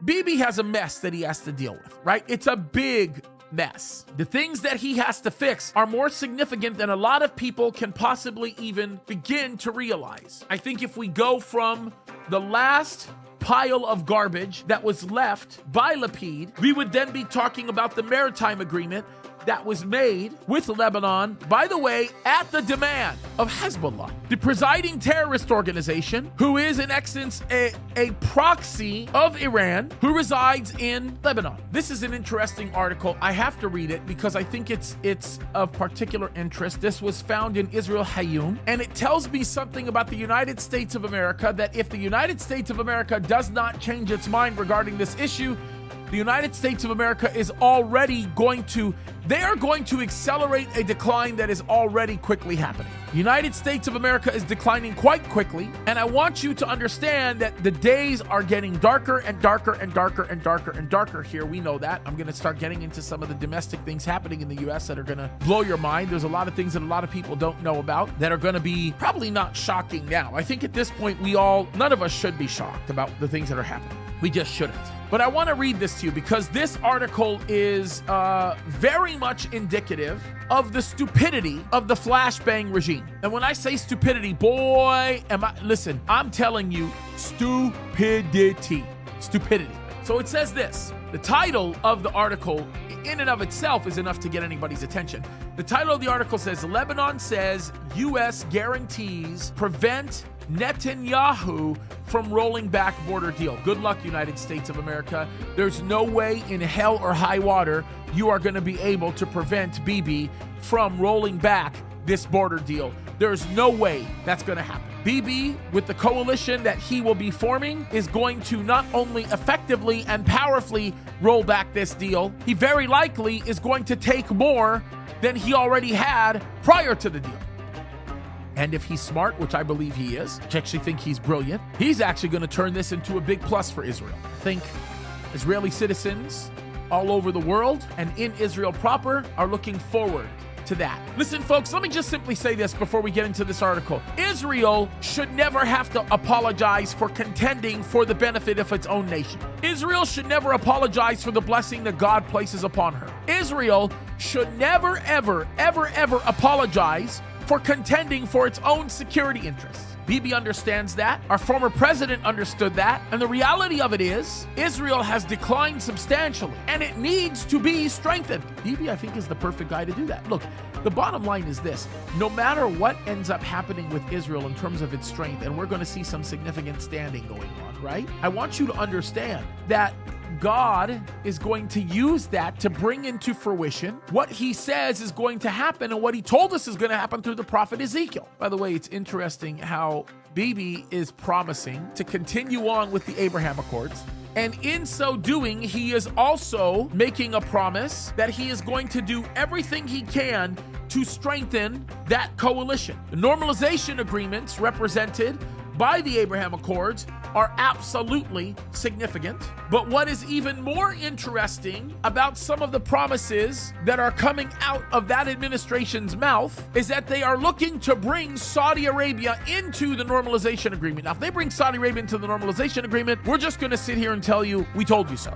Bibi has a mess that he has to deal with, right? It's a big mess. The things that he has to fix are more significant than a lot of people can possibly even begin to realize. I think if we go from the last pile of garbage that was left by Lapid, we would then be talking about the maritime agreement that was made with Lebanon, by the way, at the demand of Hezbollah, the presiding terrorist organization, who is in essence a proxy of Iran, who resides in Lebanon. This is an interesting article. I have to read it because I think it's of particular interest. This was found in Israel Hayom, and it tells me something about the United States of America, that if the United States of America does not change its mind regarding this issue, the United States of America is already going to accelerate a decline that is already quickly happening. The United States of America is declining quite quickly, and I want you to understand that the days are getting darker and darker and darker and darker and darker here. We know that. I'm going to start getting into some of the domestic things happening in the U.S. that are going to blow your mind. There's a lot of things that a lot of people don't know about that are going to be probably not shocking now. I think at this point, none of us should be shocked about the things that are happening. We just shouldn't. But I want to read this to you because this article is very much indicative of the stupidity of the flashbang regime. And when I say stupidity, listen, I'm telling you, stupidity. So it says this. The title of the article in and of itself is enough to get anybody's attention. The title of the article says, Lebanon says U.S. guarantees prevent Netanyahu from rolling back border deal. Good luck, United States of America. There's no way in hell or high water you are going to be able to prevent Bibi from rolling back this border deal. There's no way that's going to happen. Bibi, with the coalition that he will be forming, is going to not only effectively and powerfully roll back this deal, he very likely is going to take more than he already had prior to the deal. And if he's smart, which I believe he is, I actually think he's brilliant, he's actually going to turn this into a big plus for Israel. I think Israeli citizens all over the world and in Israel proper are looking forward to that. Listen, folks, let me just simply say this before we get into this article. Israel should never have to apologize for contending for the benefit of its own nation. Israel should never apologize for the blessing that God places upon her. Israel should never, ever, ever, ever apologize for contending for its own security interests. Bibi understands that. Our former president understood that. And the reality of it is, Israel has declined substantially, and it needs to be strengthened. Bibi, I think, is the perfect guy to do that. Look, the bottom line is this. No matter what ends up happening with Israel in terms of its strength, and we're going to see some significant standing going on, right? I want you to understand that God is going to use that to bring into fruition what he says is going to happen and what he told us is going to happen through the prophet Ezekiel. By the way, it's interesting how Bibi is promising to continue on with the Abraham Accords. And in so doing, he is also making a promise that he is going to do everything he can to strengthen that coalition. The normalization agreements represented by the Abraham Accords are absolutely significant. But what is even more interesting about some of the promises that are coming out of that administration's mouth is that they are looking to bring Saudi Arabia into the normalization agreement. Now, if they bring Saudi Arabia into the normalization agreement, we're just going to sit here and tell you, we told you so.